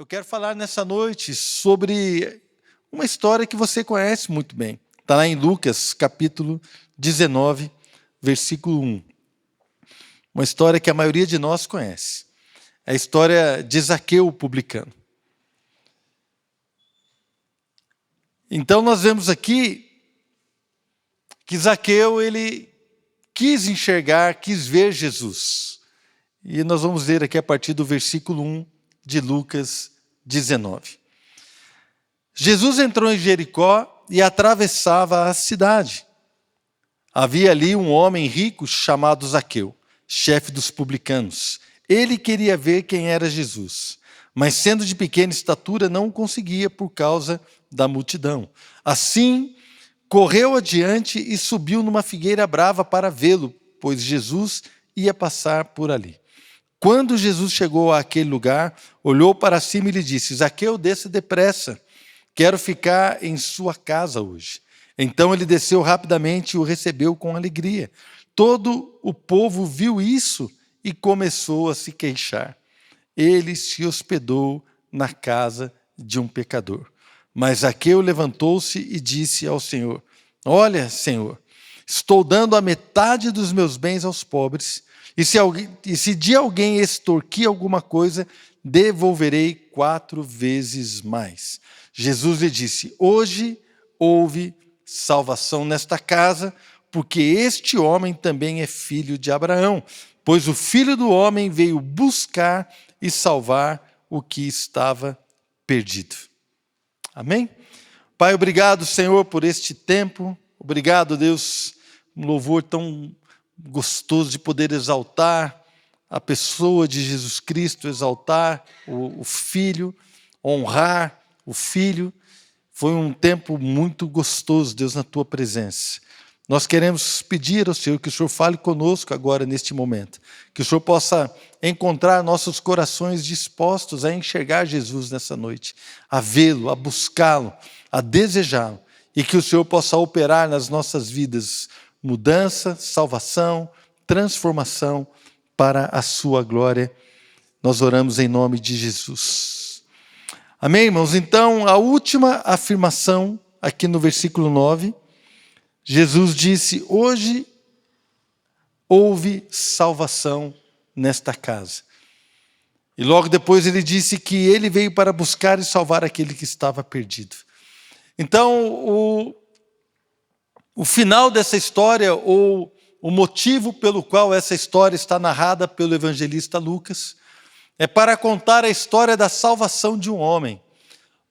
Eu quero falar nessa noite sobre uma história que você conhece muito bem. Está lá em Lucas, capítulo 19, versículo 1. Uma história que a maioria de nós conhece. É a história de Zaqueu, o publicano. Então nós vemos aqui que Zaqueu, ele quis enxergar, quis ver Jesus. E nós vamos ler aqui a partir do versículo 1 de Lucas 19. Jesus entrou em Jericó e atravessava a cidade. Havia ali um homem rico chamado Zaqueu, chefe dos publicanos. Ele queria ver quem era Jesus, mas sendo de pequena estatura não o conseguia por causa da multidão. Assim, correu adiante e subiu numa figueira brava para vê-lo, pois Jesus ia passar por ali. Quando Jesus chegou àquele lugar, olhou para cima e lhe disse: Zaqueu, desça depressa, quero ficar em sua casa hoje. Então ele desceu rapidamente e o recebeu com alegria. Todo o povo viu isso e começou a se queixar. Ele se hospedou na casa de um pecador. Mas Zaqueu levantou-se e disse ao Senhor: Olha, Senhor, estou dando a metade dos meus bens aos pobres, e se de alguém extorquir alguma coisa, devolverei 4 vezes mais. Jesus lhe disse: Hoje houve salvação nesta casa, porque este homem também é filho de Abraão, pois o Filho do Homem veio buscar e salvar o que estava perdido. Amém? Pai, obrigado, Senhor, por este tempo. Obrigado, Deus, um louvor tão gostoso de poder exaltar a pessoa de Jesus Cristo, exaltar o Filho, honrar o Filho. Foi um tempo muito gostoso, Deus, na Tua presença. Nós queremos pedir ao Senhor que o Senhor fale conosco agora, neste momento. Que o Senhor possa encontrar nossos corações dispostos a enxergar Jesus nessa noite, a vê-lo, a buscá-lo, a desejá-lo. E que o Senhor possa operar nas nossas vidas mudança, salvação, transformação para a sua glória. Nós oramos em nome de Jesus. Amém, irmãos? Então, a última afirmação, aqui no versículo 9, Jesus disse: hoje houve salvação nesta casa. E logo depois ele disse que ele veio para buscar e salvar aquele que estava perdido. Então, o final dessa história, ou o motivo pelo qual essa história está narrada pelo evangelista Lucas, é para contar a história da salvação de um homem,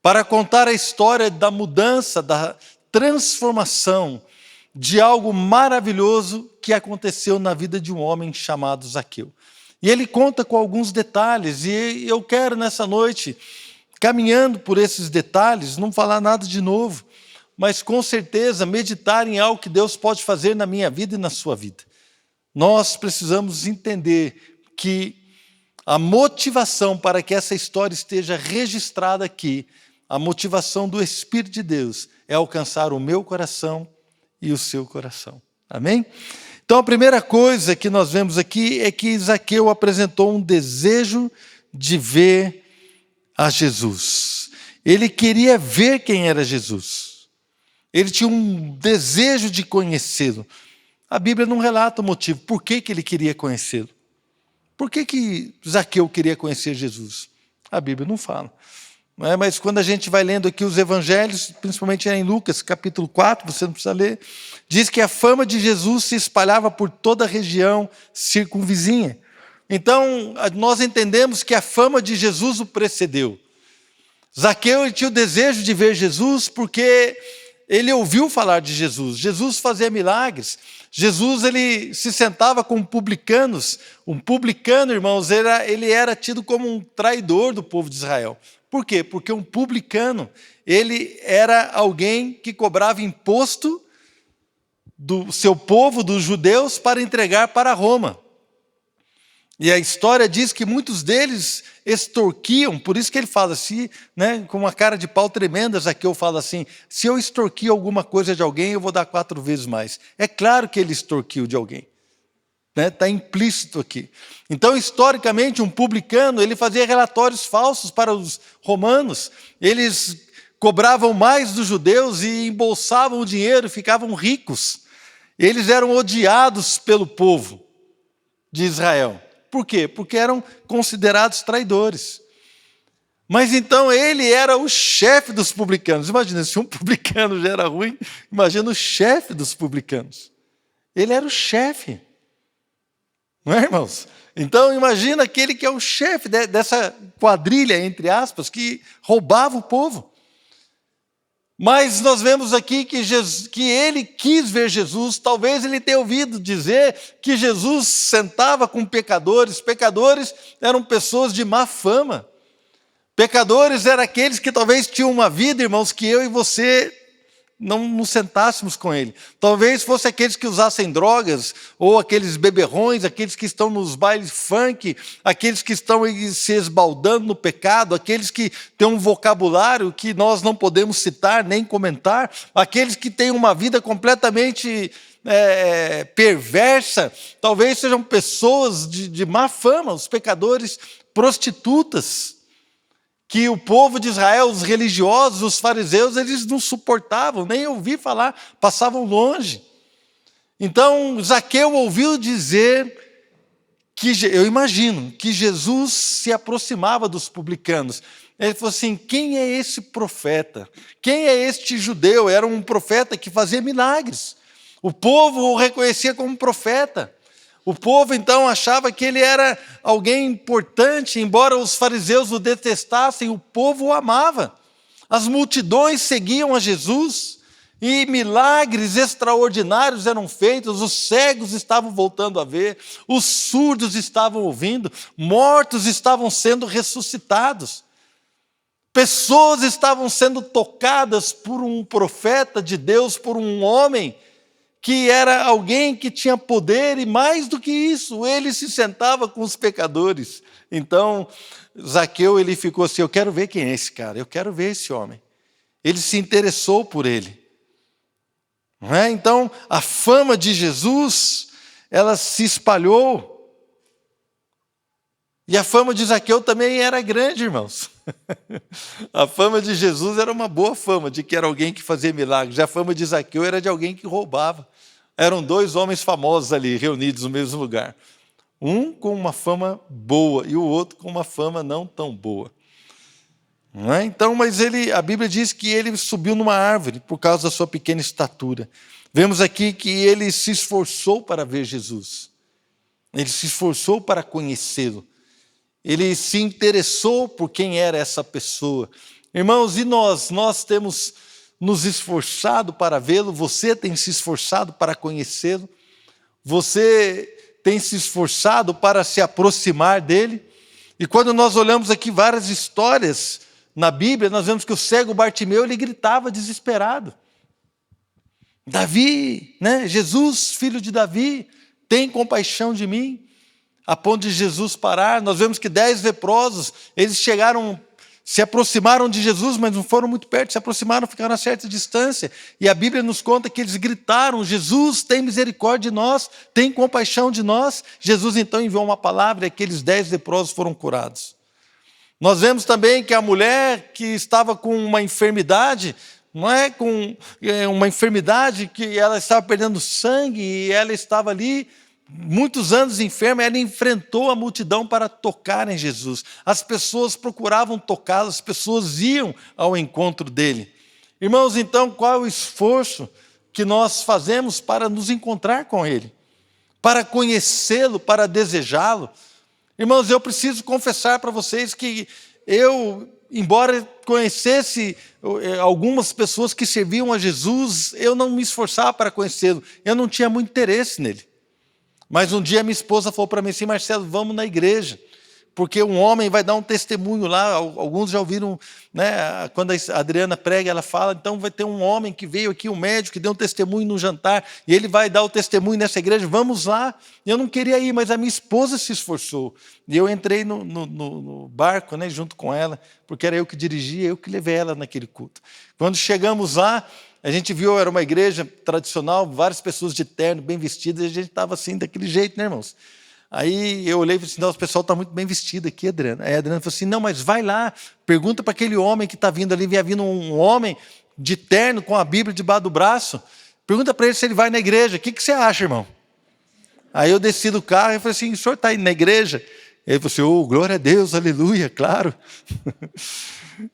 para contar a história da mudança, da transformação de algo maravilhoso que aconteceu na vida de um homem chamado Zaqueu. E ele conta com alguns detalhes, e eu quero nessa noite, caminhando por esses detalhes, não falar nada de novo, mas com certeza meditar em algo que Deus pode fazer na minha vida e na sua vida. Nós precisamos entender que a motivação para que essa história esteja registrada aqui, a motivação do Espírito de Deus, é alcançar o meu coração e o seu coração. Amém? Então a primeira coisa que nós vemos aqui é que Zaqueu apresentou um desejo de ver a Jesus. Ele queria ver quem era Jesus. Ele tinha um desejo de conhecê-lo. A Bíblia não relata o motivo. Por que ele queria conhecê-lo? Por que Zaqueu queria conhecer Jesus? A Bíblia não fala. Mas quando a gente vai lendo aqui os evangelhos, principalmente em Lucas, capítulo 4, você não precisa ler, diz que a fama de Jesus se espalhava por toda a região circunvizinha. Então, nós entendemos que a fama de Jesus o precedeu. Zaqueu ele tinha o desejo de ver Jesus porque ele ouviu falar de Jesus. Jesus fazia milagres. Jesus ele se sentava com publicanos. Um publicano, irmãos, ele era tido como um traidor do povo de Israel. Por quê? Porque um publicano, ele era alguém que cobrava imposto do seu povo, dos judeus, para entregar para Roma. E a história diz que muitos deles extorquiam, por isso que ele fala assim, né, com uma cara de pau tremenda, Zaqueu fala assim: se eu extorquir alguma coisa de alguém, eu vou dar 4 vezes mais. É claro que ele extorquiu de alguém. né? Está implícito aqui. Então, historicamente, um publicano, ele fazia relatórios falsos para os romanos. Eles cobravam mais dos judeus e embolsavam o dinheiro, ficavam ricos. Eles eram odiados pelo povo de Israel. Por quê? Porque eram considerados traidores. Mas então ele era o chefe dos publicanos. Imagina, se um publicano já era ruim, imagina o chefe dos publicanos. Ele era o chefe. Não é, irmãos? Então imagina aquele que é o chefe dessa quadrilha, entre aspas, que roubava o povo. Mas nós vemos aqui que ele quis ver Jesus. Talvez ele tenha ouvido dizer que Jesus sentava com pecadores. Pecadores eram pessoas de má fama. Pecadores eram aqueles que talvez tinham uma vida, irmãos, que eu e você não nos sentássemos com ele. Talvez fosse aqueles que usassem drogas, ou aqueles beberrões, aqueles que estão nos bailes funk, aqueles que estão se esbaldando no pecado, aqueles que têm um vocabulário que nós não podemos citar nem comentar, aqueles que têm uma vida completamente perversa. Talvez sejam pessoas de má fama, os pecadores, prostitutas, que o povo de Israel, os religiosos, os fariseus, eles não suportavam, nem ouvir falar, passavam longe. Então, Zaqueu ouviu dizer eu imagino, que Jesus se aproximava dos publicanos. Ele falou assim: quem é esse profeta? Quem é este judeu? Era um profeta que fazia milagres. O povo o reconhecia como profeta. O povo, então, achava que ele era alguém importante, embora os fariseus o detestassem, o povo o amava. As multidões seguiam a Jesus e milagres extraordinários eram feitos, os cegos estavam voltando a ver, os surdos estavam ouvindo, mortos estavam sendo ressuscitados. Pessoas estavam sendo tocadas por um profeta de Deus, por um homem que era alguém que tinha poder, e mais do que isso, ele se sentava com os pecadores. Então, Zaqueu, ele ficou assim: eu quero ver quem é esse cara, eu quero ver esse homem. Ele se interessou por ele. Não é? Então, a fama de Jesus, ela se espalhou. E a fama de Zaqueu também era grande, irmãos. A fama de Jesus era uma boa fama, de que era alguém que fazia milagres. A fama de Zaqueu era de alguém que roubava. Eram dois homens famosos ali, reunidos no mesmo lugar. Um com uma fama boa e o outro com uma fama não tão boa. Não é? Então, mas a Bíblia diz que ele subiu numa árvore por causa da sua pequena estatura. Vemos aqui que ele se esforçou para ver Jesus. Ele se esforçou para conhecê-lo. Ele se interessou por quem era essa pessoa. Irmãos, e nós temos nos esforçado para vê-lo, você tem se esforçado para conhecê-lo, você tem se esforçado para se aproximar dele. E quando nós olhamos aqui várias histórias na Bíblia, nós vemos que o cego Bartimeu, ele gritava desesperado: Davi, né? Jesus, filho de Davi, tem compaixão de mim. A ponto de Jesus parar. Nós vemos que 10 leprosos, eles se aproximaram de Jesus, mas não foram muito perto, se aproximaram, ficaram a certa distância. E a Bíblia nos conta que eles gritaram: Jesus, tem misericórdia de nós, tem compaixão de nós. Jesus então enviou uma palavra e aqueles 10 leprosos foram curados. Nós vemos também que a mulher que estava com uma enfermidade, com uma enfermidade que ela estava perdendo sangue e ela estava ali muitos anos enferma, ela enfrentou a multidão para tocar em Jesus. As pessoas procuravam tocá-lo, as pessoas iam ao encontro dele. Irmãos, então, qual é o esforço que nós fazemos para nos encontrar com ele? Para conhecê-lo, para desejá-lo? Irmãos, eu preciso confessar para vocês que embora conhecesse algumas pessoas que serviam a Jesus, eu não me esforçava para conhecê-lo, eu não tinha muito interesse nele. Mas um dia minha esposa falou para mim assim: Marcelo, vamos na igreja, porque um homem vai dar um testemunho lá. Alguns já ouviram, né, quando a Adriana prega, ela fala: então vai ter um homem que veio aqui, um médico, que deu um testemunho no jantar, e ele vai dar o testemunho nessa igreja, vamos lá. Eu não queria ir, mas a minha esposa se esforçou. E eu entrei no barco, né, junto com ela, porque era eu que dirigia, eu que levei ela naquele culto. Quando chegamos lá, A gente viu, era uma igreja tradicional, várias pessoas de terno, bem vestidas, e a gente estava assim, daquele jeito, né, irmãos? Aí eu olhei e falei assim, não, o pessoal está muito bem vestido aqui, Adriana. Aí a Adriana falou assim, não, mas vai lá, pergunta para aquele homem que está vindo ali, vinha vindo um homem de terno com a Bíblia debaixo do braço, pergunta para ele se ele vai na igreja, o que você acha, irmão? Aí eu desci do carro e falei assim, o senhor está indo na igreja? Ele falou assim, oh, glória a Deus, aleluia, claro.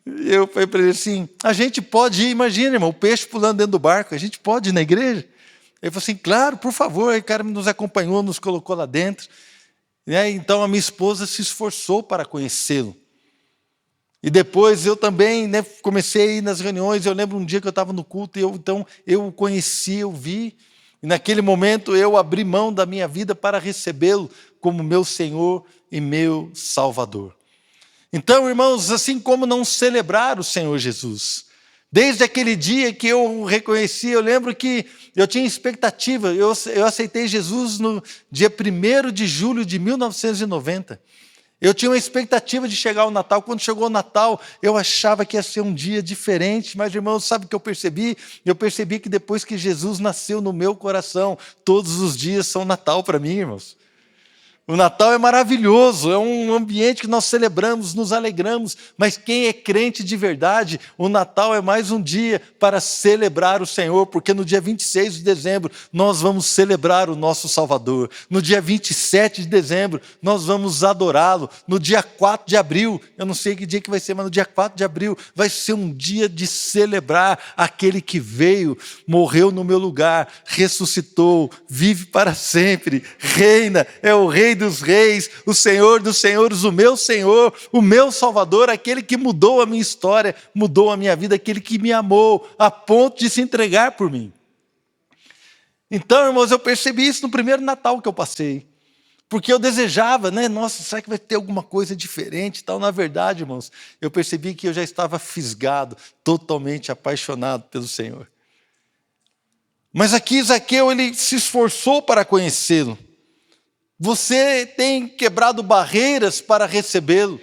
E eu falei para ele assim, a gente pode ir, imagina, irmão, o peixe pulando dentro do barco, a gente pode ir na igreja? Ele falou assim, claro, por favor. Aí o cara nos acompanhou, nos colocou lá dentro. E aí, então a minha esposa se esforçou para conhecê-lo. E depois eu também, né, comecei a ir nas reuniões. Eu lembro um dia que eu estava no culto, e eu o conheci, eu vi. E naquele momento eu abri mão da minha vida para recebê-lo como meu Senhor e meu Salvador. Então, irmãos, assim como não celebrar o Senhor Jesus, desde aquele dia que eu o reconheci, eu lembro que eu tinha expectativa, eu aceitei Jesus no dia 1º de julho de 1990. Eu tinha uma expectativa de chegar ao Natal. Quando chegou o Natal, eu achava que ia ser um dia diferente, mas, irmãos, sabe o que eu percebi? Eu percebi que depois que Jesus nasceu no meu coração, todos os dias são Natal para mim, irmãos. O Natal é maravilhoso, é um ambiente que nós celebramos, nos alegramos, mas quem é crente de verdade, o Natal é mais um dia para celebrar o Senhor, porque no dia 26 de dezembro nós vamos celebrar o nosso Salvador, no dia 27 de dezembro nós vamos adorá-lo, no dia 4 de abril, eu não sei que dia que vai ser, mas no dia 4 de abril vai ser um dia de celebrar aquele que veio, morreu no meu lugar, ressuscitou, vive para sempre, reina, é o Rei dos reis, o Senhor dos senhores, o meu Senhor, o meu Salvador, aquele que mudou a minha história, mudou a minha vida, aquele que me amou a ponto de se entregar por mim. Então, irmãos, eu percebi isso no primeiro Natal que eu passei, porque eu desejava, né? Nossa, será que vai ter alguma coisa diferente e tal? Na verdade, irmãos, eu percebi que eu já estava fisgado, totalmente apaixonado pelo Senhor. Mas aqui Zaqueu, ele se esforçou para conhecê-lo. Você tem quebrado barreiras para recebê-lo.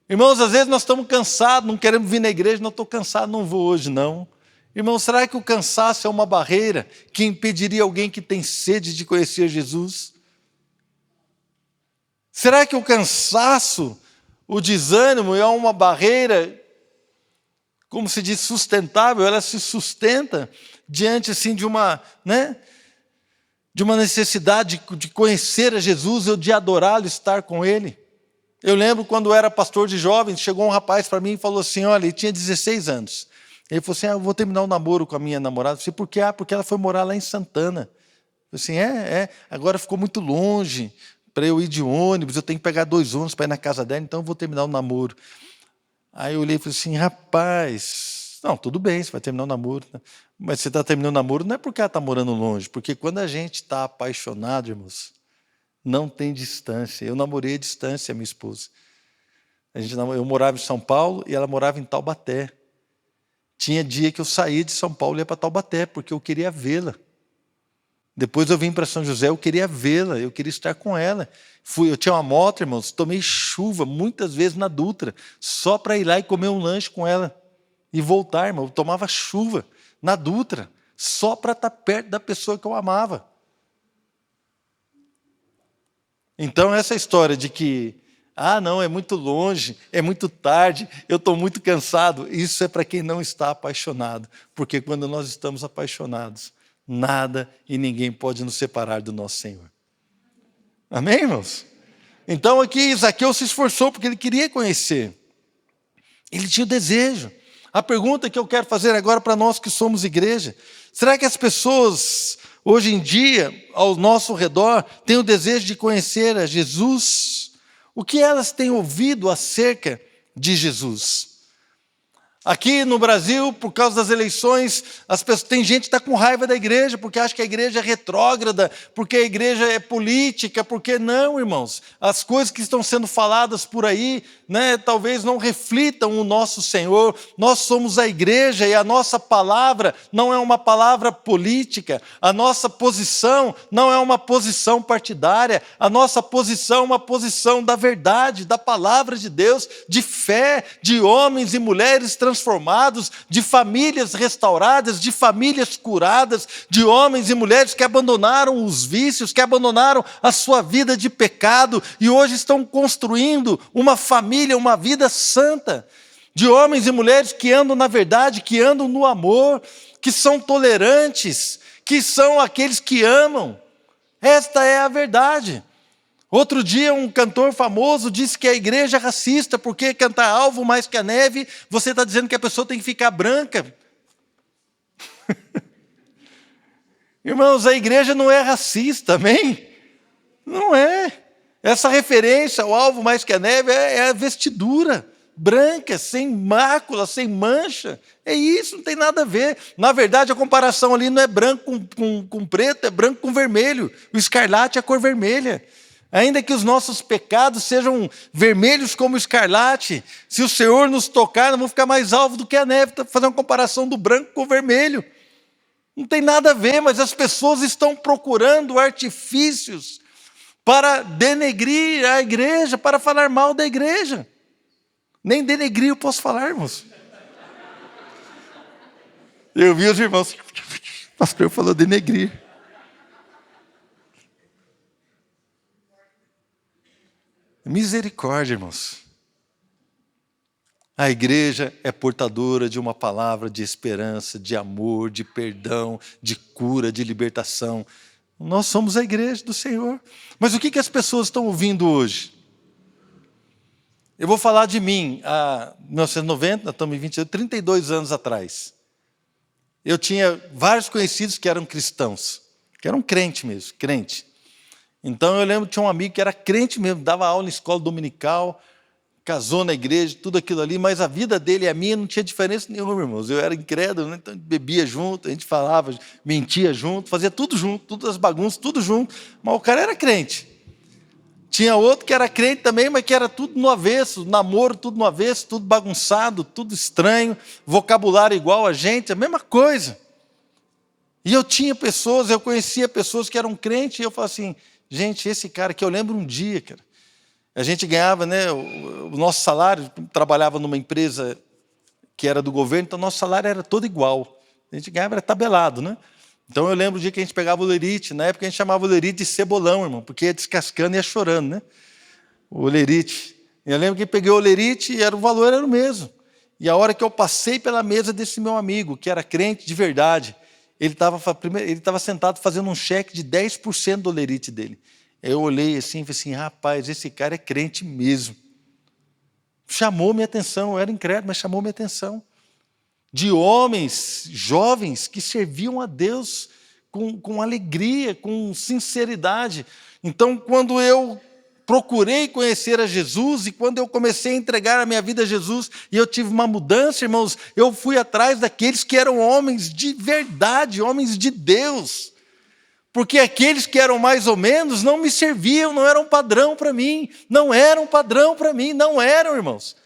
Irmãos, às vezes nós estamos cansados, não queremos vir na igreja, não estou cansado, não vou hoje não. Irmãos, será que o cansaço é uma barreira que impediria alguém que tem sede de conhecer Jesus? Será que o cansaço, o desânimo é uma barreira, como se diz, sustentável? Ela se sustenta diante assim de uma, de uma necessidade de conhecer a Jesus, ou de adorá-lo, estar com Ele. Eu lembro quando eu era pastor de jovens, chegou um rapaz para mim e falou assim, olha, ele tinha 16 anos. Ele falou assim, eu vou terminar o namoro com a minha namorada. Eu falei, por quê? Porque ela foi morar lá em Santana. Eu falei assim, agora ficou muito longe para eu ir de ônibus, eu tenho que pegar 2 ônibus para ir na casa dela, então eu vou terminar o namoro. Aí eu olhei e falei assim, rapaz, não, tudo bem, você vai terminar o namoro, né? Mas você está terminando o namoro não é porque ela está morando longe, porque quando a gente está apaixonado, irmãos, não tem distância. Eu namorei à distância a minha esposa. Eu morava em São Paulo e ela morava em Taubaté. Tinha dia que eu saía de São Paulo e ia para Taubaté, porque eu queria vê-la. Depois eu vim para São José, eu queria vê-la, eu queria estar com ela. Eu tinha uma moto, irmãos, tomei chuva muitas vezes na Dutra, só para ir lá e comer um lanche com ela e voltar, irmão. Eu tomava chuva na Dutra, só para estar perto da pessoa que eu amava. Então essa história de que, não, é muito longe, é muito tarde, eu estou muito cansado, isso é para quem não está apaixonado, porque quando nós estamos apaixonados, nada e ninguém pode nos separar do nosso Senhor. Amém, irmãos? Então aqui Zaqueu se esforçou porque ele queria conhecer, ele tinha o desejo. A pergunta que eu quero fazer agora para nós que somos igreja, será que as pessoas hoje em dia, ao nosso redor, têm o desejo de conhecer a Jesus? O que elas têm ouvido acerca de Jesus? Aqui no Brasil, por causa das eleições, tem gente que está com raiva da igreja, porque acha que a igreja é retrógrada, porque a igreja é política, porque não, irmãos. As coisas que estão sendo faladas por aí, talvez não reflitam o nosso Senhor. Nós somos a igreja e a nossa palavra não é uma palavra política, a nossa posição não é uma posição partidária, a nossa posição é uma posição da verdade, da palavra de Deus, de fé, de homens e mulheres transformados transformados, de famílias restauradas, de famílias curadas, de homens e mulheres que abandonaram os vícios, que abandonaram a sua vida de pecado e hoje estão construindo uma família, uma vida santa. De homens e mulheres que andam na verdade, que andam no amor, que são tolerantes, que são aqueles que amam. Esta é a verdade. Outro dia um cantor famoso disse que a igreja é racista, porque cantar alvo mais que a neve, você está dizendo que a pessoa tem que ficar branca. Irmãos, a igreja não é racista, amém? Não é. Essa referência ao alvo mais que a neve é a vestidura branca, sem mácula, sem mancha. É isso, não tem nada a ver. Na verdade, a comparação ali não é branco com preto, é branco com vermelho. O escarlate é a cor vermelha. Ainda que os nossos pecados sejam vermelhos como o escarlate, se o Senhor nos tocar, nós vamos ficar mais alvo do que a neve. Está fazendo uma comparação do branco com o vermelho. Não tem nada a ver, mas as pessoas estão procurando artifícios para denegrir a igreja, para falar mal da igreja. Nem denegrir eu posso falar, irmãos. Eu vi os irmãos, o pastor falou denegrir. Misericórdia, irmãos. A igreja é portadora de uma palavra de esperança, de amor, de perdão, de cura, de libertação. Nós somos a igreja do Senhor. Mas o que as pessoas estão ouvindo hoje? Eu vou falar de mim. Em 1990, nós estamos em 22, 32 anos atrás. Eu tinha vários conhecidos que eram cristãos, que eram crente mesmo, crente. Então eu lembro que tinha um amigo que era crente mesmo, dava aula em escola dominical, casou na igreja, tudo aquilo ali, mas a vida dele e a minha não tinha diferença nenhuma, irmãos. Eu era incrédulo, né? Então a gente bebia junto, a gente falava, mentia junto, fazia tudo junto, todas as bagunças, tudo junto, mas o cara era crente. Tinha outro que era crente também, mas que era tudo no avesso, namoro tudo no avesso, tudo bagunçado, tudo estranho, vocabulário igual a gente, a mesma coisa. E eu conhecia pessoas que eram crentes, e eu falava assim, gente, esse cara que eu lembro um dia, cara, a gente ganhava, né, o nosso salário, trabalhava numa empresa que era do governo, então nosso salário era todo igual. A gente ganhava, era tabelado, né? Então eu lembro o dia que a gente pegava o lerite, na época a gente chamava o lerite de cebolão, irmão, porque ia descascando e ia chorando, né? O lerite. Eu lembro que peguei o lerite e o valor era o mesmo. E a hora que eu passei pela mesa desse meu amigo, que era crente de verdade, ele estava sentado fazendo um cheque de 10% do lerite dele. Eu olhei assim e falei assim, rapaz, esse cara é crente mesmo. Chamou minha atenção, eu era incrédulo, mas chamou minha atenção. De homens, jovens, que serviam a Deus com alegria, com sinceridade. Então, quando eu procurei conhecer a Jesus e quando eu comecei a entregar a minha vida a Jesus e eu tive uma mudança, irmãos, eu fui atrás daqueles que eram homens de verdade, homens de Deus. Porque aqueles que eram mais ou menos não me serviam, não eram padrão para mim, não eram padrão para mim, não eram, irmãos.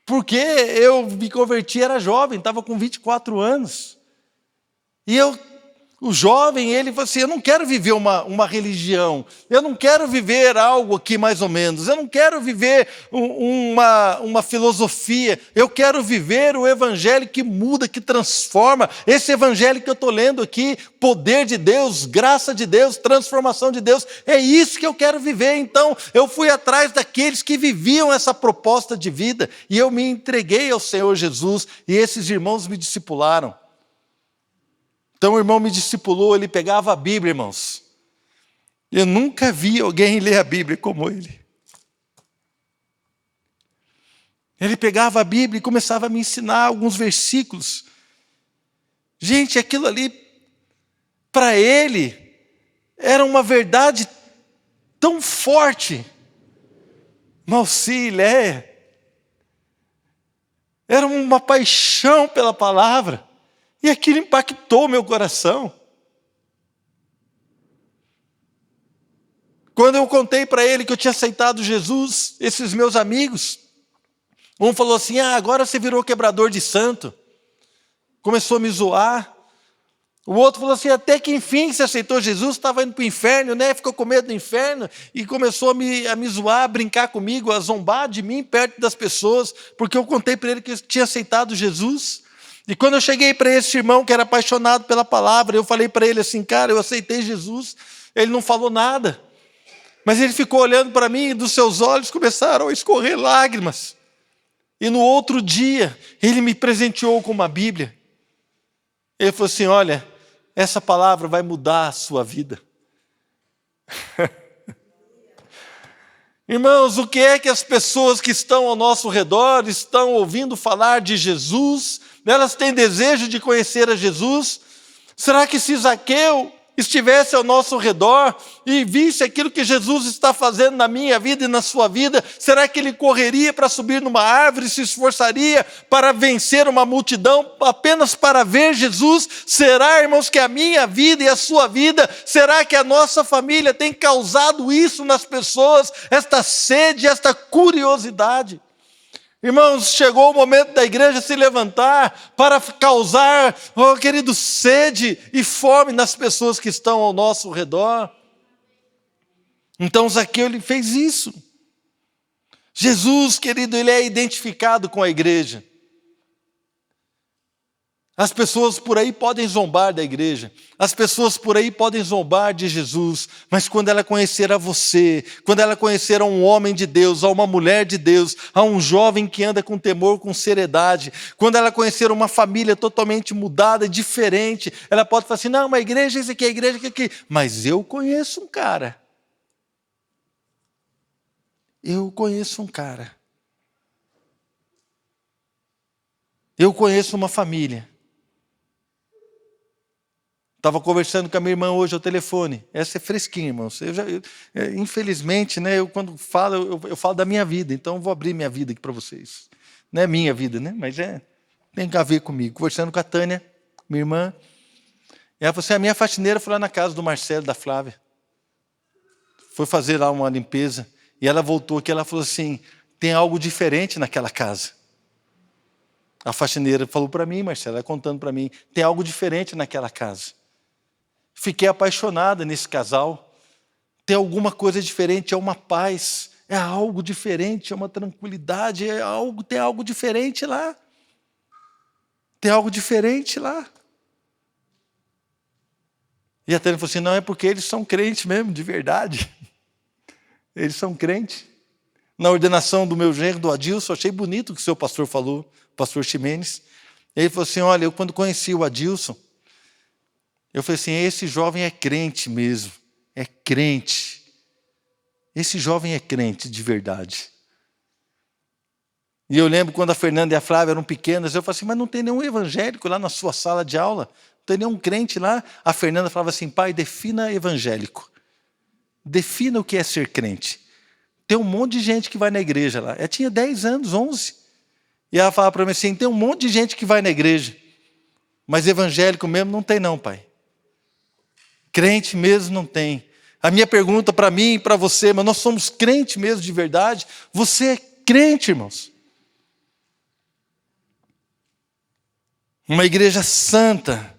Porque eu me converti, era jovem, estava com 24 anos. E o jovem, ele falou assim, eu não quero viver uma religião, eu não quero viver algo aqui mais ou menos, eu não quero viver uma filosofia, eu quero viver o evangelho que muda, que transforma. Esse evangelho que eu estou lendo aqui, poder de Deus, graça de Deus, transformação de Deus, é isso que eu quero viver. Então eu fui atrás daqueles que viviam essa proposta de vida, e eu me entreguei ao Senhor Jesus, e esses irmãos me discipularam. Então o irmão me discipulou, ele pegava a Bíblia, irmãos. Eu nunca vi alguém ler a Bíblia como ele. Ele pegava a Bíblia e começava a me ensinar alguns versículos. Gente, aquilo ali, para ele, era uma verdade tão forte. Malcilé, era uma paixão pela palavra. E aquilo impactou meu coração. Quando eu contei para ele que eu tinha aceitado Jesus, esses meus amigos, um falou assim, agora você virou quebrador de santo. Começou a me zoar. O outro falou assim, até que enfim você aceitou Jesus, estava indo para o inferno, né? Ficou com medo do inferno e começou a me zoar, a brincar comigo, a zombar de mim perto das pessoas, porque eu contei para ele que eu tinha aceitado Jesus. E quando eu cheguei para esse irmão que era apaixonado pela palavra, eu falei para ele assim, cara, eu aceitei Jesus. Ele não falou nada, mas ele ficou olhando para mim e dos seus olhos começaram a escorrer lágrimas. E no outro dia, ele me presenteou com uma Bíblia. Ele falou assim, olha, essa palavra vai mudar a sua vida. Irmãos, o que é que as pessoas que estão ao nosso redor estão ouvindo falar de Jesus? Elas têm desejo de conhecer a Jesus? Será que se Zaqueu estivesse ao nosso redor e visse aquilo que Jesus está fazendo na minha vida e na sua vida, será que ele correria para subir numa árvore, se esforçaria para vencer uma multidão apenas para ver Jesus? Será, irmãos, que a minha vida e a sua vida, será que a nossa família tem causado isso nas pessoas, esta sede, esta curiosidade? Irmãos, chegou o momento da igreja se levantar para causar, oh querido, sede e fome nas pessoas que estão ao nosso redor. Então Zaqueu, ele fez isso. Jesus, querido, ele é identificado com a igreja. As pessoas por aí podem zombar da igreja, as pessoas por aí podem zombar de Jesus, mas quando ela conhecer a você, quando ela conhecer a um homem de Deus, a uma mulher de Deus, a um jovem que anda com temor, com seriedade, quando ela conhecer uma família totalmente mudada, diferente, ela pode falar assim, não, uma igreja é isso aqui, a igreja é isso aqui, mas eu conheço um cara. Eu conheço um cara. Eu conheço uma família. Estava conversando com a minha irmã hoje ao telefone. Essa é fresquinha, irmãos. Infelizmente, né, eu quando falo, eu falo da minha vida. Então, eu vou abrir minha vida aqui para vocês. Não é minha vida, né? Mas tem a ver comigo. Conversando com a Tânia, minha irmã. E ela falou assim, a minha faxineira foi lá na casa do Marcelo, da Flávia. Foi fazer lá uma limpeza. E ela voltou aqui, ela falou assim, tem algo diferente naquela casa. A faxineira falou para mim, Marcelo, ela contando para mim, tem algo diferente naquela casa. Fiquei apaixonada nesse casal. Tem alguma coisa diferente, é uma paz, é algo diferente, é uma tranquilidade, tem algo diferente lá. Tem algo diferente lá. E a Tânia falou assim, não, é porque eles são crentes mesmo, de verdade. Eles são crentes. Na ordenação do meu genro, do Adilson, achei bonito o que o seu pastor falou, o pastor Ximenes. Ele falou assim, olha, eu quando conheci o Adilson, eu falei assim, esse jovem é crente mesmo, é crente. Esse jovem é crente de verdade. E eu lembro quando a Fernanda e a Flávia eram pequenas, eu falei assim, mas não tem nenhum evangélico lá na sua sala de aula? Não tem nenhum crente lá? A Fernanda falava assim, pai, defina evangélico. Defina o que é ser crente. Tem um monte de gente que vai na igreja lá. Ela tinha 10 anos, 11. E ela falava para mim assim, tem um monte de gente que vai na igreja. Mas evangélico mesmo não tem não, pai. Crente mesmo não tem. A minha pergunta para mim e para você, mas nós somos crente mesmo de verdade? Você é crente, irmãos. Uma igreja santa,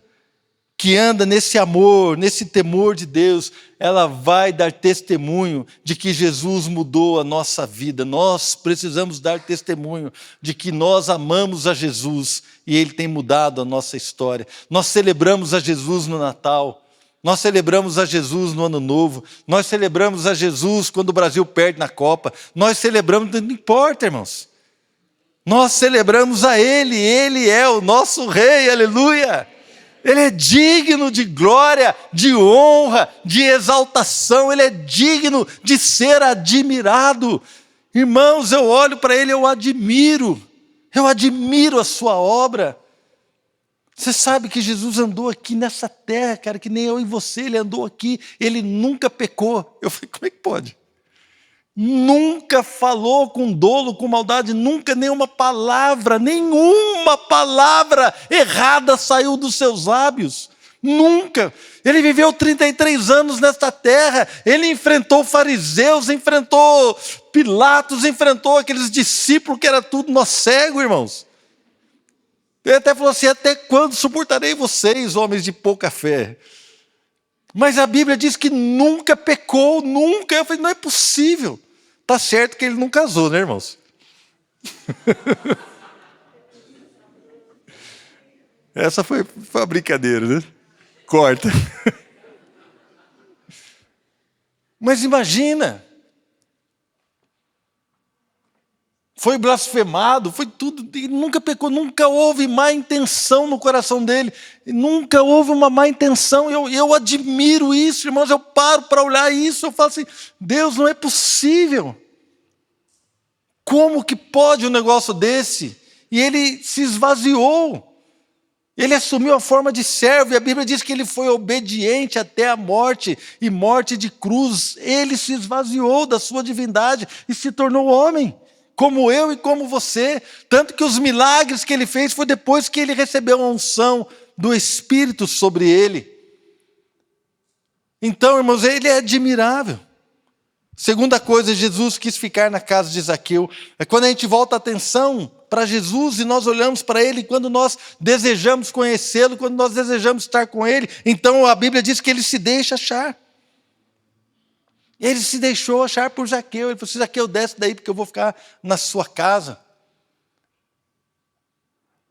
que anda nesse amor, nesse temor de Deus, ela vai dar testemunho de que Jesus mudou a nossa vida. Nós precisamos dar testemunho de que nós amamos a Jesus e Ele tem mudado a nossa história. Nós celebramos a Jesus no Natal, nós celebramos a Jesus no Ano Novo, nós celebramos a Jesus quando o Brasil perde na Copa, nós celebramos, não importa, irmãos. Nós celebramos a Ele, Ele é o nosso Rei, aleluia! Ele é digno de glória, de honra, de exaltação, Ele é digno de ser admirado. Irmãos, eu olho para Ele, eu admiro a sua obra. Você sabe que Jesus andou aqui nessa terra, cara, que nem eu e você, Ele andou aqui, Ele nunca pecou. Eu falei, como é que pode? Nunca falou com dolo, com maldade, nunca nenhuma palavra errada saiu dos seus lábios. Nunca. Ele viveu 33 anos nesta terra, ele enfrentou fariseus, enfrentou Pilatos, enfrentou aqueles discípulos que era tudo nó cego, irmãos. Ele até falou assim: até quando suportarei vocês, homens de pouca fé? Mas a Bíblia diz que nunca pecou, nunca. Eu falei: não é possível. Tá certo que ele não casou, né, irmãos? Essa foi uma brincadeira, né? Corta. Mas imagina, foi blasfemado, foi tudo, ele nunca pecou, nunca houve má intenção no coração dele, nunca houve uma má intenção. Eu admiro isso, irmãos, eu paro para olhar isso, eu falo assim: Deus, não é possível. Como que pode um negócio desse? E ele se esvaziou. Ele assumiu a forma de servo, e a Bíblia diz que ele foi obediente até a morte, e morte de cruz. Ele se esvaziou da sua divindade e se tornou homem, como eu e como você. Tanto que os milagres que ele fez foi depois que ele recebeu a unção do Espírito sobre ele. Então, irmãos, ele é admirável. Segunda coisa, Jesus quis ficar na casa de Zaqueu. É quando a gente volta a atenção para Jesus e nós olhamos para Ele, quando nós desejamos conhecê-lo, quando nós desejamos estar com Ele, então a Bíblia diz que Ele se deixa achar. Ele se deixou achar por Zaqueu. Ele falou assim: Zaqueu, desce daí porque eu vou ficar na sua casa.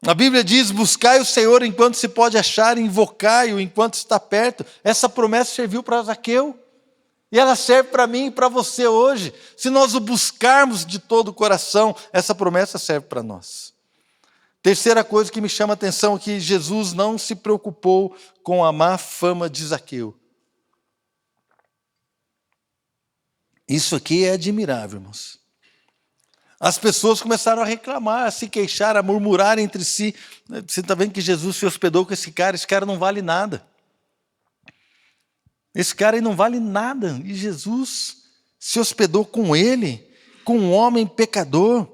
A Bíblia diz: buscai o Senhor enquanto se pode achar, invocai-o enquanto está perto. Essa promessa serviu para Zaqueu. E ela serve para mim e para você hoje. Se nós o buscarmos de todo o coração, essa promessa serve para nós. Terceira coisa que me chama a atenção é que Jesus não se preocupou com a má fama de Zaqueu. Isso aqui é admirável, irmãos. As pessoas começaram a reclamar, a se queixar, a murmurar entre si. Você está vendo que Jesus se hospedou com esse cara não vale nada. Esse cara aí não vale nada. E Jesus se hospedou com ele, com um homem pecador.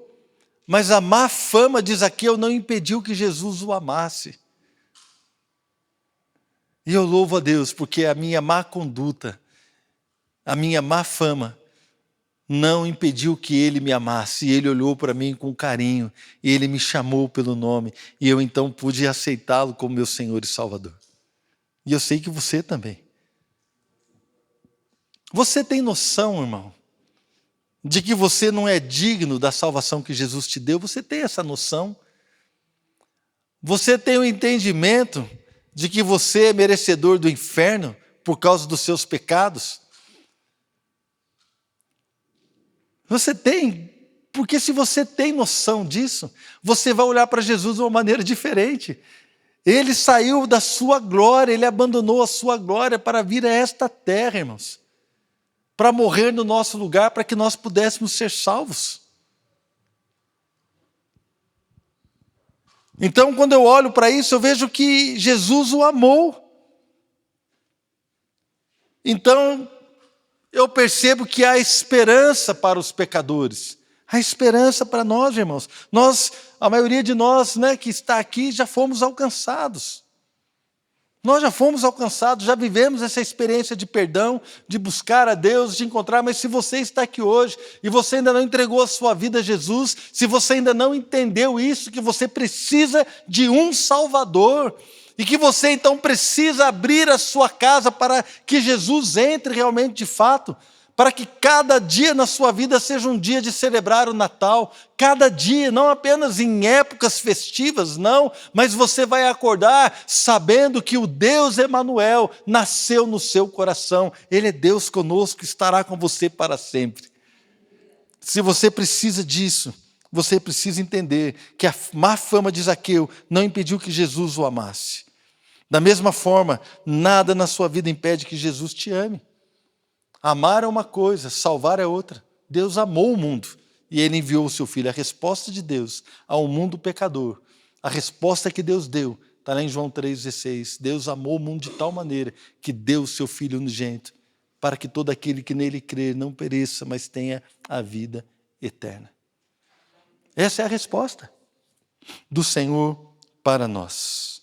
Mas a má fama de Zaqueu não impediu que Jesus o amasse. E eu louvo a Deus, porque a minha má conduta, a minha má fama, não impediu que ele me amasse. E ele olhou para mim com carinho, e ele me chamou pelo nome, e eu então pude aceitá-lo como meu Senhor e Salvador. E eu sei que você também. Você tem noção, irmão, de que você não é digno da salvação que Jesus te deu? Você tem essa noção? Você tem o entendimento de que você é merecedor do inferno por causa dos seus pecados? Você tem, porque se você tem noção disso, você vai olhar para Jesus de uma maneira diferente. Ele saiu da sua glória, ele abandonou a sua glória para vir a esta terra, irmãos, para morrer no nosso lugar, para que nós pudéssemos ser salvos. Então, quando eu olho para isso, eu vejo que Jesus o amou. Então, eu percebo que há esperança para os pecadores. Há esperança para nós, irmãos. A maioria de nós, que está aqui, já fomos alcançados. Nós já fomos alcançados, já vivemos essa experiência de perdão, de buscar a Deus, de encontrar. Mas se você está aqui hoje e você ainda não entregou a sua vida a Jesus, se você ainda não entendeu isso, que você precisa de um Salvador, e que você então precisa abrir a sua casa para que Jesus entre realmente de fato, para que cada dia na sua vida seja um dia de celebrar o Natal, cada dia, não apenas em épocas festivas, não, mas você vai acordar sabendo que o Deus Emanuel nasceu no seu coração. Ele é Deus conosco, estará com você para sempre. Se você precisa disso, você precisa entender que a má fama de Zaqueu não impediu que Jesus o amasse. Da mesma forma, nada na sua vida impede que Jesus te ame. Amar é uma coisa, salvar é outra. Deus amou o mundo e Ele enviou o seu Filho. A resposta de Deus ao mundo pecador, a resposta que Deus deu, está lá em João 3,16. Deus amou o mundo de tal maneira que deu o seu Filho unigênito, para que todo aquele que nele crer não pereça, mas tenha a vida eterna. Essa é a resposta do Senhor para nós.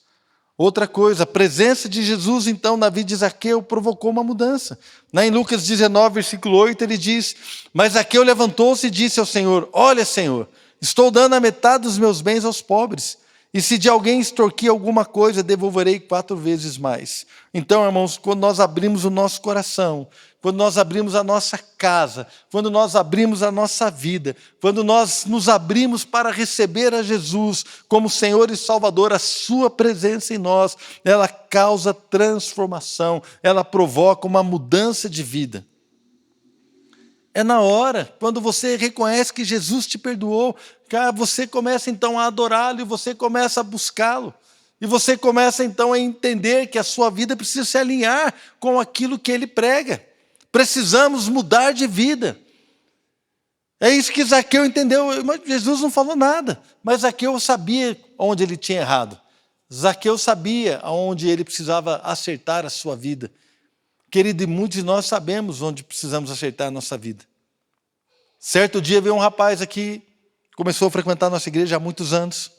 Outra coisa, a presença de Jesus, então, na vida de Zaqueu provocou uma mudança. Em Lucas 19, versículo 8, ele diz: mas Zaqueu levantou-se e disse ao Senhor: olha, Senhor, estou dando a metade dos meus bens aos pobres, E se de alguém extorquir alguma coisa, devolverei 4 vezes mais. Então, irmãos, quando nós abrimos o nosso coração, quando nós abrimos a nossa casa, quando nós abrimos a nossa vida, quando nós nos abrimos para receber a Jesus como Senhor e Salvador, a sua presença em nós, ela causa transformação, ela provoca uma mudança de vida. É na hora, quando você reconhece que Jesus te perdoou, você começa então a adorá-lo e você começa a buscá-lo. E você começa então a entender que a sua vida precisa se alinhar com aquilo que ele prega. Precisamos mudar de vida. É isso que Zaqueu entendeu. Jesus não falou nada, mas Zaqueu sabia onde ele tinha errado. Zaqueu sabia onde ele precisava acertar a sua vida. Querido, e muitos de nós sabemos onde precisamos acertar a nossa vida. Certo dia veio um rapaz aqui, começou a frequentar a nossa igreja há muitos anos,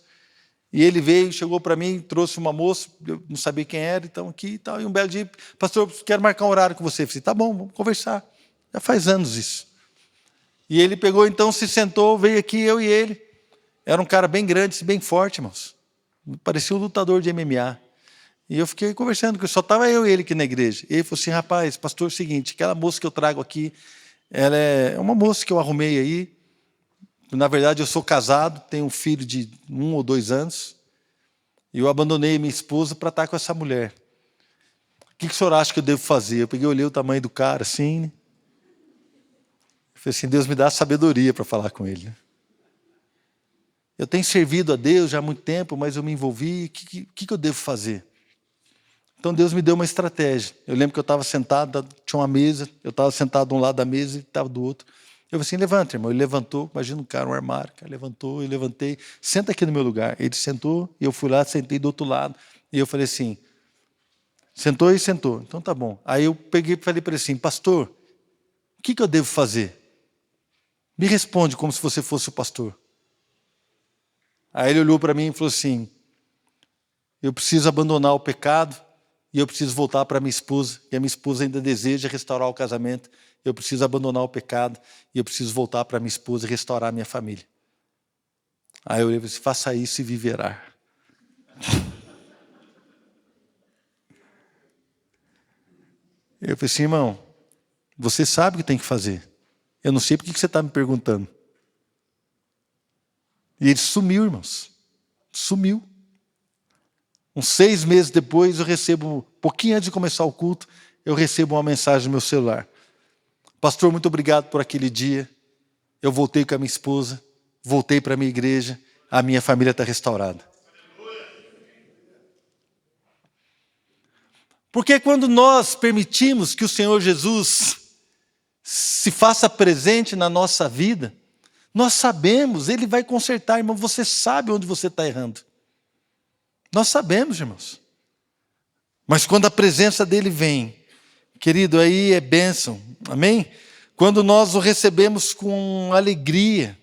e ele veio, chegou para mim, trouxe uma moça, eu não sabia quem era, então aqui e tal, e um belo dia, pastor, quero marcar um horário com você. Eu falei, tá bom, vamos conversar. Já faz anos isso. E ele pegou, então, se sentou, veio aqui, eu e ele. Era um cara bem grande, bem forte, irmãos. Parecia um lutador de MMA. E eu fiquei conversando, porque só estava eu e ele aqui na igreja. E ele falou assim, rapaz, pastor, é o seguinte, aquela moça que eu trago aqui, ela é uma moça que eu arrumei aí. Na verdade, eu sou casado, tenho um filho de 1 ou 2 anos. E eu abandonei minha esposa para estar com essa mulher. O que o senhor acha que eu devo fazer? Eu peguei, olhei o tamanho do cara, assim. Eu falei assim, Deus me dá sabedoria para falar com ele. Eu tenho servido a Deus já há muito tempo, mas eu me envolvi. O que eu devo fazer? Então Deus me deu uma estratégia. Eu lembro que eu estava sentado, tinha uma mesa, eu estava sentado de um lado da mesa e estava do outro. Eu falei assim, levanta, irmão. Ele levantou, imagina um cara, um armário, cara, levantou, eu levantei, senta aqui no meu lugar. Ele sentou, e eu fui lá, sentei do outro lado, e eu falei assim, sentou e sentou. Então tá bom. Aí eu peguei e falei para ele assim, pastor, o que eu devo fazer? Me responde como se você fosse o pastor. Aí ele olhou para mim e falou assim, eu preciso abandonar o pecado, e eu preciso voltar para minha esposa, e a minha esposa ainda deseja restaurar o casamento. Eu preciso abandonar o pecado, e eu preciso voltar para minha esposa e restaurar a minha família. Aí eu falei assim, faça isso e viverá. Eu falei assim, irmão, você sabe o que tem que fazer. Eu não sei por que você está me perguntando. E ele sumiu, irmãos. Sumiu. Uns 6 meses depois, eu recebo, pouquinho antes de começar o culto, eu recebo uma mensagem no meu celular. Pastor, muito obrigado por aquele dia. Eu voltei com a minha esposa, voltei para a minha igreja, a minha família está restaurada. Porque quando nós permitimos que o Senhor Jesus se faça presente na nossa vida, nós sabemos, Ele vai consertar, irmão, você sabe onde você está errando. Nós sabemos, irmãos. Mas quando a presença dEle vem, querido, aí é bênção, amém? Quando nós o recebemos com alegria,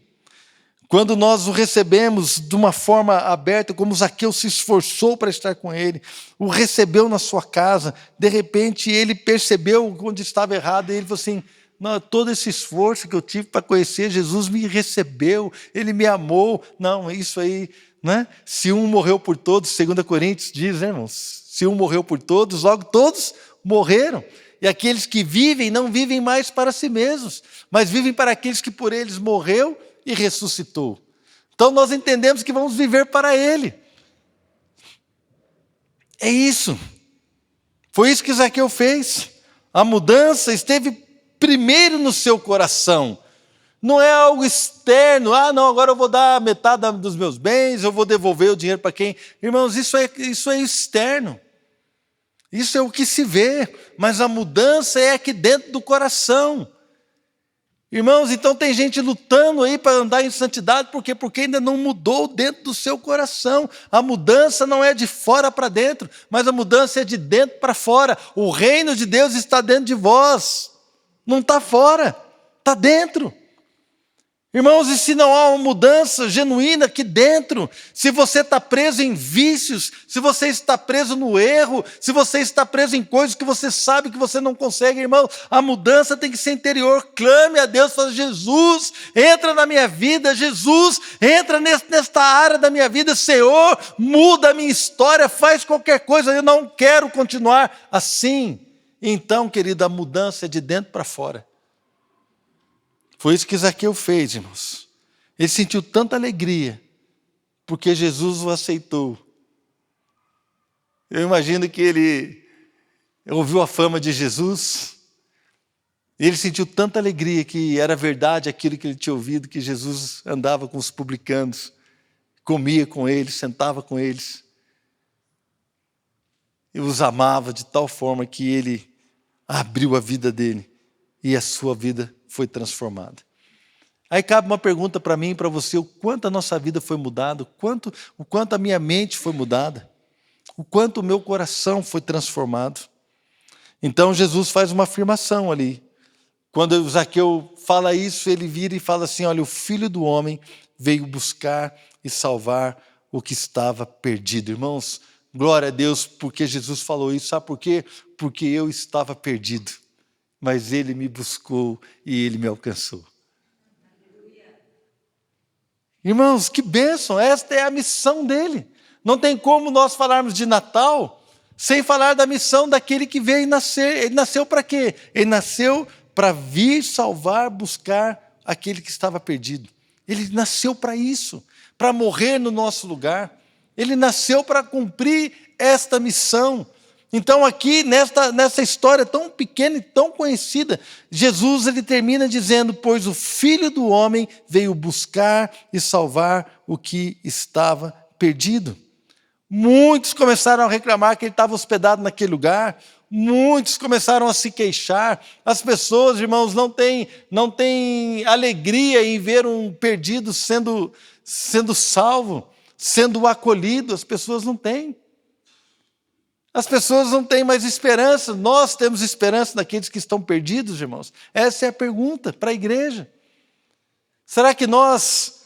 quando nós o recebemos de uma forma aberta, como Zaqueu se esforçou para estar com ele, o recebeu na sua casa, de repente ele percebeu onde estava errado, e ele falou assim, não, todo esse esforço que eu tive para conhecer, Jesus me recebeu, Ele me amou. Não, isso aí, né? Se um morreu por todos, 2 Coríntios diz, né, irmãos? Se um morreu por todos, logo todos morreram. E aqueles que vivem, não vivem mais para si mesmos, mas vivem para aqueles que por eles morreu e ressuscitou. Então nós entendemos que vamos viver para Ele. É isso. Foi isso que Zaqueu fez. A mudança esteve primeiro no seu coração. Não é algo externo. Ah, não, agora eu vou dar metade dos meus bens, eu vou devolver o dinheiro para quem? Irmãos, isso é externo. Isso é o que se vê, mas a mudança é aqui dentro do coração. Irmãos, então tem gente lutando aí para andar em santidade, por quê? Porque ainda não mudou dentro do seu coração. A mudança não é de fora para dentro, mas a mudança é de dentro para fora. O reino de Deus está dentro de vós, não está fora, está dentro. Irmãos, e se não há uma mudança genuína aqui dentro, se você está preso em vícios, se você está preso no erro, se você está preso em coisas que você sabe que você não consegue, irmão, a mudança tem que ser interior. Clame a Deus, fala: Jesus, entra na minha vida, Jesus, entra nesta área da minha vida, Senhor, muda a minha história, faz qualquer coisa, eu não quero continuar assim. Então, querido, a mudança é de dentro para fora. Foi isso que Zaqueu fez, irmãos. Ele sentiu tanta alegria, porque Jesus o aceitou. Eu imagino que ele ouviu a fama de Jesus, e ele sentiu tanta alegria que era verdade aquilo que ele tinha ouvido, que Jesus andava com os publicanos, comia com eles, sentava com eles, e os amava de tal forma que ele abriu a vida dele, e a sua vida foi transformada. Aí cabe uma pergunta para mim e para você: o quanto a nossa vida foi mudada, o quanto a minha mente foi mudada, o quanto o meu coração foi transformado. Então Jesus faz uma afirmação ali. Quando Zaqueu fala isso, ele vira e fala assim: olha, o Filho do Homem veio buscar e salvar o que estava perdido. Irmãos, glória a Deus porque Jesus falou isso. Sabe por quê? Porque eu estava perdido, mas Ele me buscou e Ele me alcançou. Irmãos, que bênção, esta é a missão dele. Não tem como nós falarmos de Natal sem falar da missão daquele que veio nascer. Ele nasceu para quê? Ele nasceu para vir salvar, buscar aquele que estava perdido. Ele nasceu para isso, para morrer no nosso lugar. Ele nasceu para cumprir esta missão. Então aqui, nessa história tão pequena e tão conhecida, Jesus ele termina dizendo: pois o Filho do Homem veio buscar e salvar o que estava perdido. Muitos começaram a reclamar que ele estava hospedado naquele lugar, muitos começaram a se queixar. As pessoas, irmãos, não têm alegria em ver um perdido sendo salvo, sendo acolhido. As pessoas não têm. As pessoas não têm mais esperança. Nós temos esperança naqueles que estão perdidos, irmãos? Essa é a pergunta para a igreja. Será que nós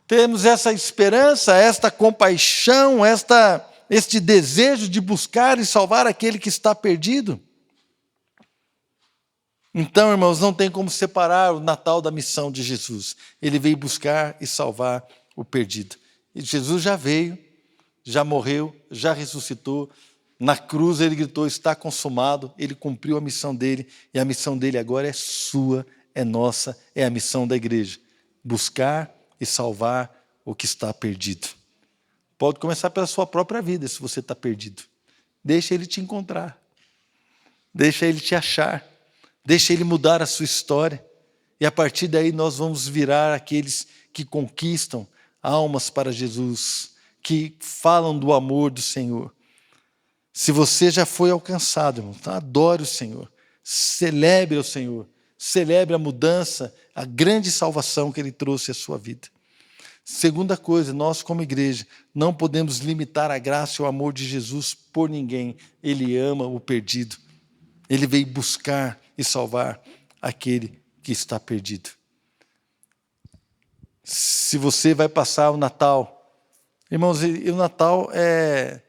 temos essa esperança, esta compaixão, este desejo de buscar e salvar aquele que está perdido? Então, irmãos, não tem como separar o Natal da missão de Jesus. Ele veio buscar e salvar o perdido. E Jesus já veio, já morreu, já ressuscitou. Na cruz ele gritou: está consumado. Ele cumpriu a missão dele, e a missão dele agora é sua, é nossa, é a missão da igreja: buscar e salvar o que está perdido. Pode começar pela sua própria vida. Se você está perdido, deixa ele te encontrar, deixa ele te achar, deixa ele mudar a sua história, e a partir daí nós vamos virar aqueles que conquistam almas para Jesus, que falam do amor do Senhor. Se você já foi alcançado, irmão, então adore o Senhor, celebre o Senhor, celebre a mudança, a grande salvação que Ele trouxe à sua vida. Segunda coisa, nós como igreja não podemos limitar a graça e o amor de Jesus por ninguém. Ele ama o perdido. Ele veio buscar e salvar aquele que está perdido. Se você vai passar o Natal, irmãos, e o Natal é...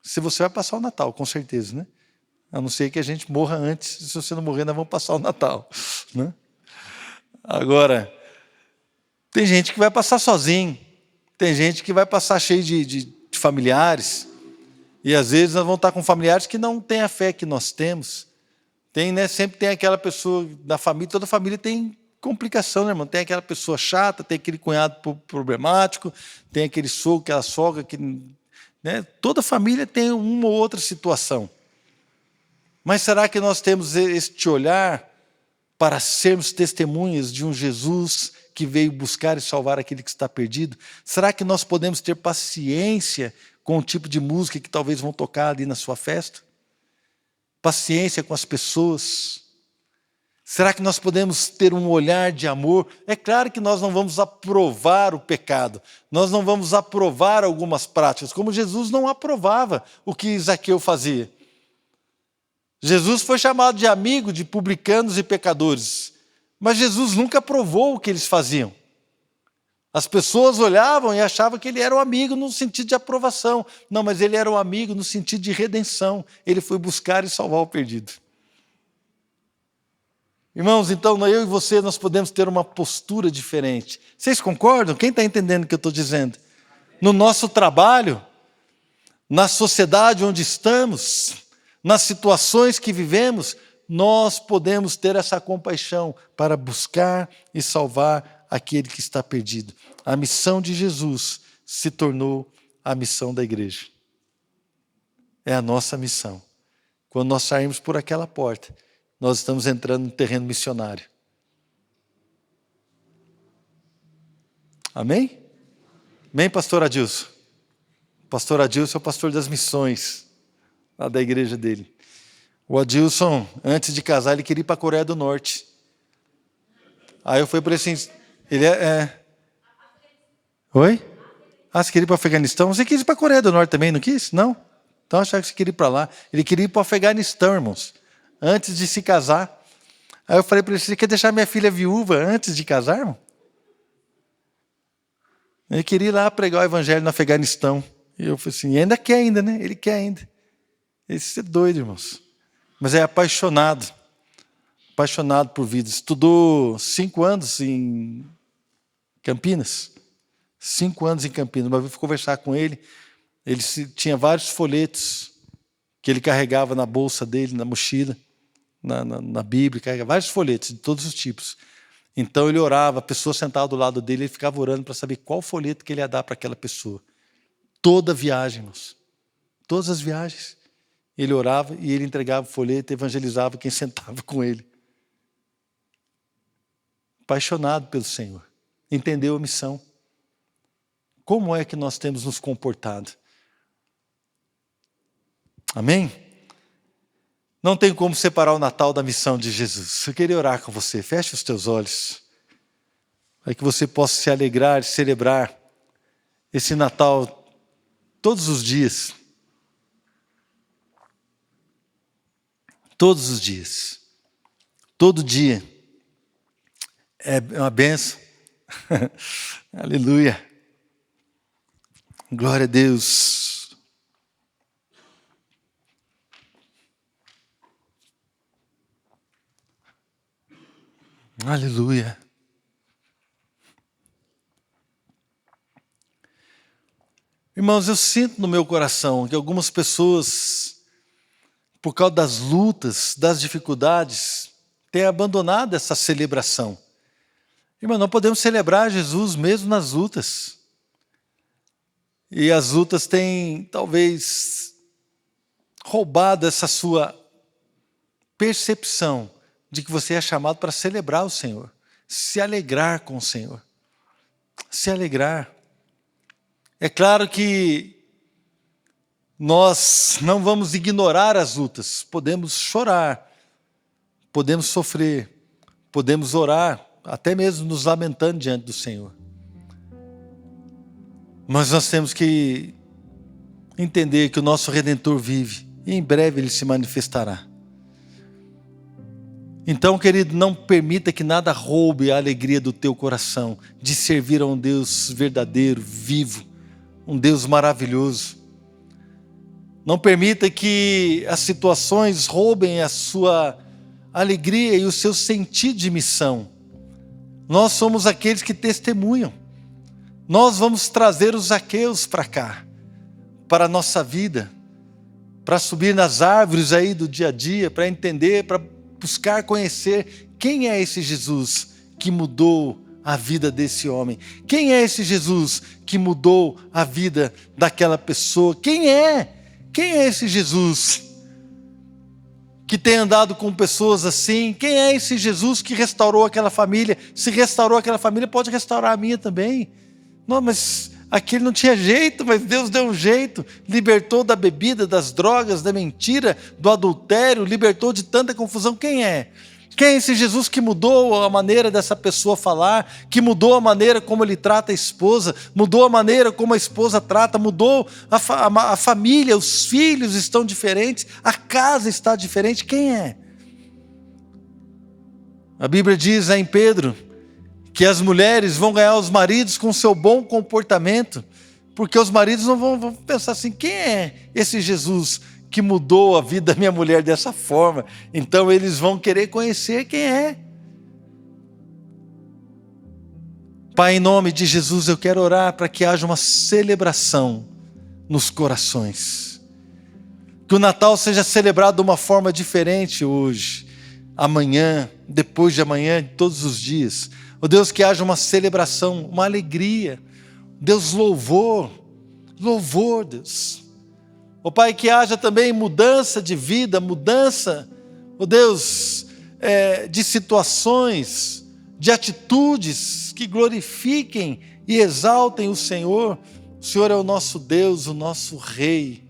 Se você vai passar o Natal, com certeza, né? A não ser que a gente morra antes. Se você não morrer, nós vamos passar o Natal, né? Agora, tem gente que vai passar sozinho, tem gente que vai passar cheio de familiares, e às vezes nós vamos estar com familiares que não têm a fé que nós temos. Tem, né? Sempre tem aquela pessoa da família, toda família tem complicação, né, irmão? Tem aquela pessoa chata, tem aquele cunhado problemático, tem aquele sogro, aquela sogra que... Né? Toda família tem uma ou outra situação. Mas será que nós temos este olhar para sermos testemunhas de um Jesus que veio buscar e salvar aquele que está perdido? Será que nós podemos ter paciência com o tipo de música que talvez vão tocar ali na sua festa? Paciência com as pessoas? Será que nós podemos ter um olhar de amor? É claro que nós não vamos aprovar o pecado, nós não vamos aprovar algumas práticas, como Jesus não aprovava o que Zaqueu fazia. Jesus foi chamado de amigo de publicanos e pecadores, mas Jesus nunca aprovou o que eles faziam. As pessoas olhavam e achavam que ele era um amigo no sentido de aprovação. Não, mas ele era um amigo no sentido de redenção. Ele foi buscar e salvar o perdido. Irmãos, então eu e você, nós podemos ter uma postura diferente. Vocês concordam? Quem está entendendo o que eu estou dizendo? No nosso trabalho, na sociedade onde estamos, nas situações que vivemos, nós podemos ter essa compaixão para buscar e salvar aquele que está perdido. A missão de Jesus se tornou a missão da igreja. É a nossa missão. Quando nós sairmos por aquela porta, nós estamos entrando no terreno missionário. Amém? Amém, pastor Adilson? Pastor Adilson é o pastor das missões, lá da igreja dele. O Adilson, antes de casar, ele queria ir para a Coreia do Norte. Aí eu falei para ele assim, Oi? Você queria ir para o Afeganistão? Você quis ir para a Coreia do Norte também, não quis? Não? Então achava que você queria ir para lá. Ele queria ir para o Afeganistão, irmãos, antes de se casar. Aí eu falei para ele, você quer deixar minha filha viúva antes de casar, irmão? Ele queria ir lá pregar o evangelho no Afeganistão. E eu falei assim, ainda quer ainda, né? Ele quer ainda. Esse é doido, irmãos. Mas é apaixonado por vida. Estudou 5 anos em Campinas. 5 anos em Campinas. Uma vez eu fui conversar com ele, ele tinha vários folhetos que ele carregava na bolsa dele, na mochila, na Bíblia, carregava vários folhetos de todos os tipos. Então ele orava, a pessoa sentada do lado dele, ele ficava orando para saber qual folheto que ele ia dar para aquela pessoa. Toda viagem, irmãos. Todas as viagens. Ele orava e ele entregava o folheto, evangelizava quem sentava com ele. Apaixonado pelo Senhor. Entendeu a missão. Como é que nós temos nos comportado? Amém? Não tem como separar o Natal da missão de Jesus. Eu queria orar com você. Feche os teus olhos. Para que você possa se alegrar, celebrar esse Natal todos os dias. Todos os dias. Todo dia. É uma bênção. Aleluia. Glória a Deus. Aleluia. Irmãos, eu sinto no meu coração que algumas pessoas, por causa das lutas, das dificuldades, têm abandonado essa celebração. Irmão, não podemos celebrar Jesus mesmo nas lutas. E as lutas têm, talvez, roubado essa sua percepção de que você é chamado para celebrar o Senhor, se alegrar com o Senhor, se alegrar. É claro que nós não vamos ignorar as lutas, podemos chorar, podemos sofrer, podemos orar, até mesmo nos lamentando diante do Senhor. Mas nós temos que entender que o nosso Redentor vive e em breve Ele se manifestará. Então, querido, não permita que nada roube a alegria do teu coração de servir a um Deus verdadeiro, vivo, um Deus maravilhoso. Não permita que as situações roubem a sua alegria e o seu sentido de missão. Nós somos aqueles que testemunham. Nós vamos trazer os Zaqueus para cá, para a nossa vida, para subir nas árvores aí do dia a dia, para entender, para buscar conhecer quem é esse Jesus que mudou a vida desse homem. Quem é esse Jesus que mudou a vida daquela pessoa? Quem é esse Jesus que tem andado com pessoas assim? Quem é esse Jesus que restaurou aquela família? Se restaurou aquela família, pode restaurar a minha também. Não, mas aquele não tinha jeito, mas Deus deu um jeito. Libertou da bebida, das drogas, da mentira, do adultério, libertou de tanta confusão. Quem é? Quem é esse Jesus que mudou a maneira dessa pessoa falar, que mudou a maneira como ele trata a esposa, mudou a maneira como a esposa trata, mudou a família, os filhos estão diferentes, a casa está diferente. Quem é? A Bíblia diz em Pedro Que as mulheres vão ganhar os maridos com seu bom comportamento, porque os maridos não vão pensar assim: quem é esse Jesus que mudou a vida da minha mulher dessa forma? Então eles vão querer conhecer quem é. Pai, em nome de Jesus, eu quero orar para que haja uma celebração nos corações. Que o Natal seja celebrado de uma forma diferente hoje, amanhã, depois de amanhã, todos os dias. Ó Deus, que haja uma celebração, uma alegria. Deus, louvor, Deus. Ó Pai, que haja também mudança de vida, mudança, ó Deus, de situações, de atitudes que glorifiquem e exaltem o Senhor. O Senhor é o nosso Deus, o nosso Rei.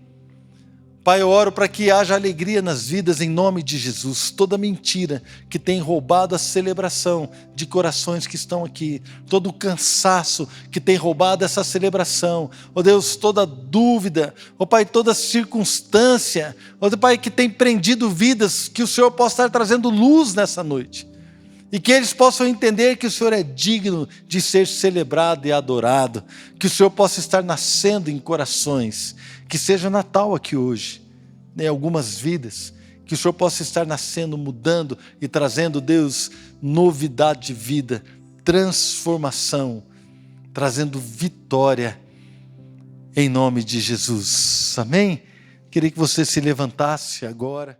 Pai, eu oro para que haja alegria nas vidas em nome de Jesus. Toda mentira que tem roubado a celebração de corações que estão aqui, todo o cansaço que tem roubado essa celebração, ó Deus, toda dúvida, ó Pai, toda circunstância, ó Pai, que tem prendido vidas, que o Senhor possa estar trazendo luz nessa noite. E que eles possam entender que o Senhor é digno de ser celebrado e adorado. Que o Senhor possa estar nascendo em corações. Que seja Natal aqui hoje, em algumas vidas. Que o Senhor possa estar nascendo, mudando e trazendo, Deus, novidade de vida, transformação, trazendo vitória, em nome de Jesus. Amém? Queria que você se levantasse agora.